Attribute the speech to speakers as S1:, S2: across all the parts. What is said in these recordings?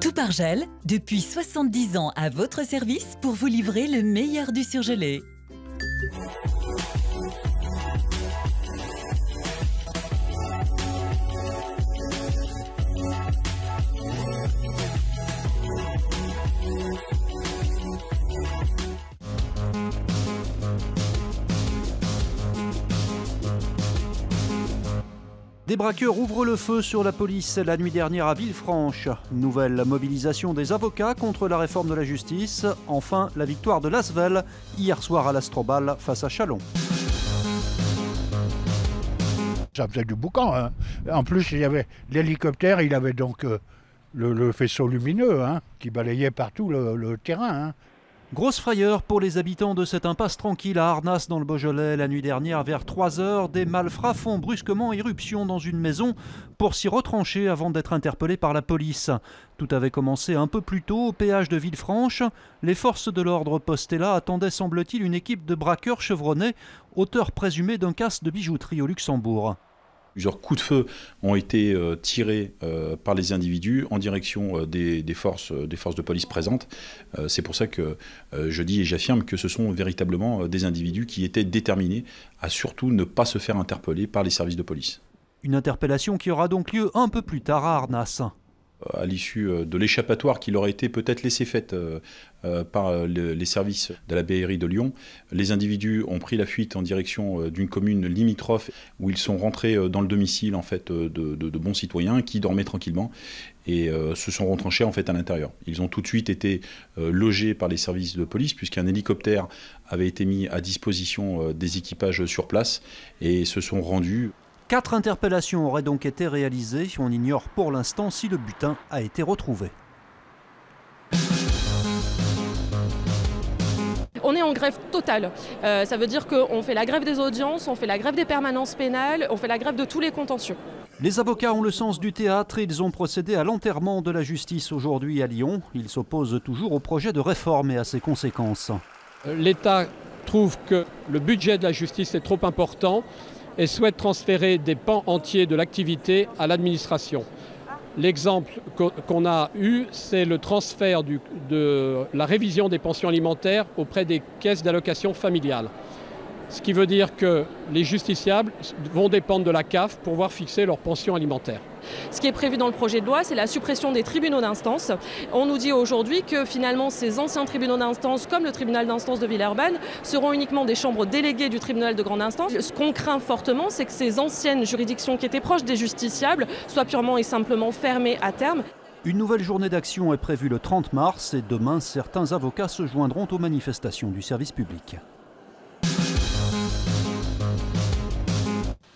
S1: Toupargel, depuis 70 ans à votre service pour vous livrer le meilleur du surgelé.
S2: Des braqueurs ouvrent le feu sur la police la nuit dernière à Villefranche. Nouvelle mobilisation des avocats contre la réforme de la justice. Enfin, la victoire de l'Asvel hier soir à l'Astrobal face à Châlons.
S3: Ça faisait du boucan. Hein. En plus, il y avait l'hélicoptère, il avait donc le faisceau lumineux qui balayait partout le terrain.
S2: Grosse frayeur pour les habitants de cette impasse tranquille à Arnas dans le Beaujolais. La nuit dernière, vers 3 heures, des malfrats font brusquement irruption dans une maison pour s'y retrancher avant d'être interpellés par la police. Tout avait commencé un peu plus tôt au péage de Villefranche. Les forces de l'ordre postées là attendaient, semble-t-il, une équipe de braqueurs chevronnés, auteurs présumés d'un casse de bijouterie au Luxembourg.
S4: Plusieurs coups de feu ont été tirés par les individus en direction des forces de police présentes. C'est pour ça que je dis et j'affirme que ce sont véritablement des individus qui étaient déterminés à surtout ne pas se faire interpeller par les services de police.
S2: Une interpellation qui aura donc lieu un peu plus tard à Arnas.
S4: À l'issue de l'échappatoire qui leur a été peut-être laissée faite par les services de la BRI de Lyon, les individus ont pris la fuite en direction d'une commune limitrophe où ils sont rentrés dans le domicile en fait, de bons citoyens qui dormaient tranquillement et se sont retranchés en fait, à l'intérieur. Ils ont tout de suite été logés par les services de police puisqu'un hélicoptère avait été mis à disposition des équipages sur place et se sont rendus.
S2: 4 interpellations auraient donc été réalisées. On ignore pour l'instant si le butin a été retrouvé.
S5: On est en grève totale. Ça veut dire qu'on fait la grève des audiences, on fait la grève des permanences pénales, on fait la grève de tous les contentieux.
S2: Les avocats ont le sens du théâtre et ils ont procédé à l'enterrement de la justice aujourd'hui à Lyon. Ils s'opposent toujours au projet de réforme et à ses conséquences.
S6: L'État trouve que le budget de la justice est trop important et souhaite transférer des pans entiers de l'activité à l'administration. L'exemple qu'on a eu, c'est le transfert de la révision des pensions alimentaires auprès des caisses d'allocation familiale. Ce qui veut dire que les justiciables vont dépendre de la CAF pour pouvoir fixer leur pension alimentaire.
S5: Ce qui est prévu dans le projet de loi, c'est la suppression des tribunaux d'instance. On nous dit aujourd'hui que finalement ces anciens tribunaux d'instance, comme le tribunal d'instance de Villeurbanne, seront uniquement des chambres déléguées du tribunal de grande instance. Ce qu'on craint fortement, c'est que ces anciennes juridictions qui étaient proches des justiciables soient purement et simplement fermées à terme.
S2: Une nouvelle journée d'action est prévue le 30 mars et demain, certains avocats se joindront aux manifestations du service public.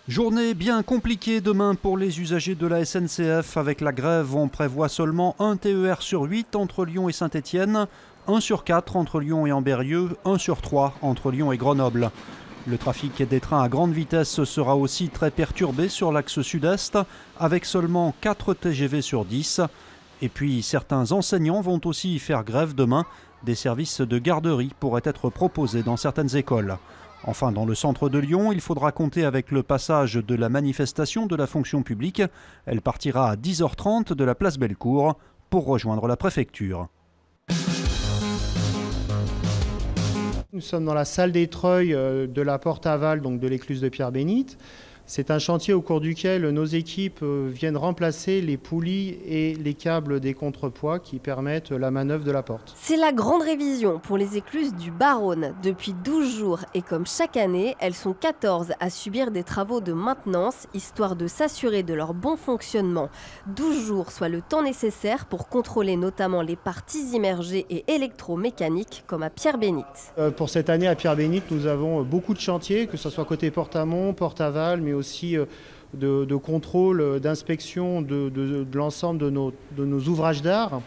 S2: Journée bien compliquée demain pour les usagers de la SNCF. Avec la grève, on prévoit seulement un TER sur 8 entre Lyon et Saint-Étienne, 1 sur 4 entre Lyon et Ambérieu, 1 sur 3 entre Lyon et Grenoble. Le trafic des trains à grande vitesse sera aussi très perturbé sur l'axe sud-est, avec seulement 4 TGV sur 10. Et puis certains enseignants vont aussi faire grève demain. Des services de garderie pourraient être proposés dans certaines écoles. Enfin, dans le centre de Lyon, il faudra compter avec le passage de la manifestation de la fonction publique. Elle partira à 10h30 de la place Bellecour pour rejoindre la préfecture.
S7: Nous sommes dans la salle des Treuils de la porte aval, donc de l'écluse de Pierre-Bénite. C'est un chantier au cours duquel nos équipes viennent remplacer les poulies et les câbles des contrepoids qui permettent la manœuvre de la porte.
S8: C'est la grande révision pour les écluses du Baronne. Depuis 12 jours et comme chaque année, elles sont 14 à subir des travaux de maintenance, histoire de s'assurer de leur bon fonctionnement. 12 jours, soit le temps nécessaire pour contrôler notamment les parties immergées et électromécaniques comme à Pierre-Bénite.
S7: Pour cette année à Pierre-Bénite, nous avons beaucoup de chantiers, que ce soit côté porte-amont, porte-aval, mais aussi de contrôle, d'inspection de l'ensemble de nos ouvrages d'art.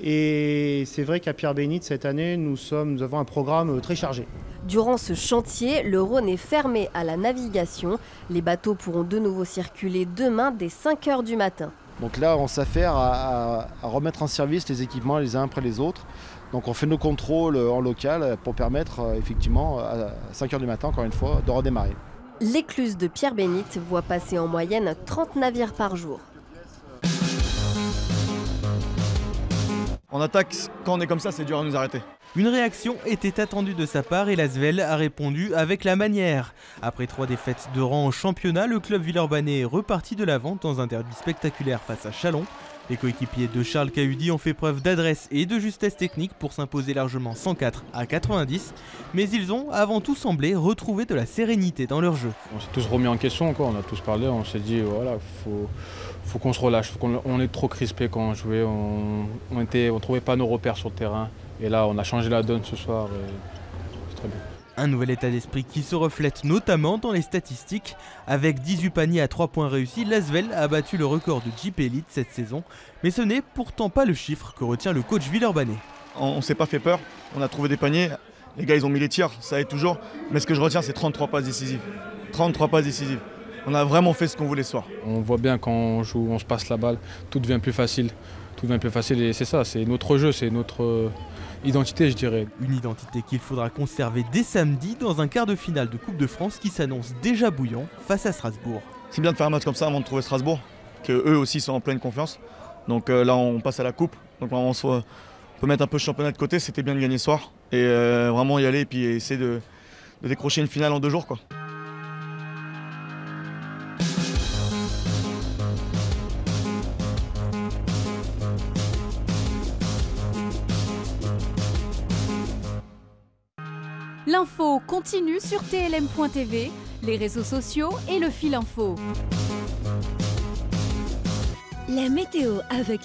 S7: Et c'est vrai qu'à Pierre-Bénite, cette année, nous avons un programme très chargé.
S8: Durant ce chantier, le Rhône est fermé à la navigation. Les bateaux pourront de nouveau circuler demain dès 5 h du matin.
S9: Donc là, on s'affaire à remettre en service les équipements les uns après les autres. Donc on fait nos contrôles en local pour permettre effectivement à 5 h du matin, encore une fois, de redémarrer.
S8: L'écluse de Pierre-Bénite voit passer en moyenne 30 navires par jour.
S10: En attaque, quand on est comme ça, c'est dur à nous arrêter.
S11: Une réaction était attendue de sa part et l'Asvel a répondu avec la manière. Après 3 défaites de rang en championnat, le club villeurbanais est reparti de l'avant dans un derby spectaculaire face à Châlons. Les coéquipiers de Charles Cahudi ont fait preuve d'adresse et de justesse technique pour s'imposer largement 104 à 90, mais ils ont avant tout semblé retrouver de la sérénité dans leur jeu.
S12: On s'est tous remis en question, quoi. On a tous parlé, on s'est dit voilà, faut qu'on se relâche, on est trop crispé quand on jouait, on trouvait pas nos repères sur le terrain. Et là, on a changé la donne ce soir et c'est très bien.
S11: Un nouvel état d'esprit qui se reflète notamment dans les statistiques. Avec 18 paniers à 3 points réussis, l'Asvel a battu le record de JP Elite cette saison. Mais ce n'est pourtant pas le chiffre que retient le coach villeurbanais.
S10: On ne s'est pas fait peur, on a trouvé des paniers, les gars ils ont mis les tirs, ça aide toujours. Mais ce que je retiens c'est 33 passes décisives. 33 passes décisives. On a vraiment fait ce qu'on voulait ce soir.
S12: On voit bien quand on joue, on se passe la balle, tout devient plus facile. Tout devient plus facile et c'est ça, c'est notre jeu, c'est notre identité je dirais.
S11: Une identité qu'il faudra conserver dès samedi dans un quart de finale de Coupe de France qui s'annonce déjà bouillant face à Strasbourg.
S10: C'est bien de faire un match comme ça avant de trouver Strasbourg, qu'eux aussi sont en pleine confiance. Donc là on passe à la coupe, donc là, on peut mettre un peu le championnat de côté, c'était bien de gagner ce soir. Et vraiment y aller et puis essayer de décrocher une finale en 2 jours, quoi.
S13: L'info continue sur TLM.tv, les réseaux sociaux et le fil info.
S14: La météo avec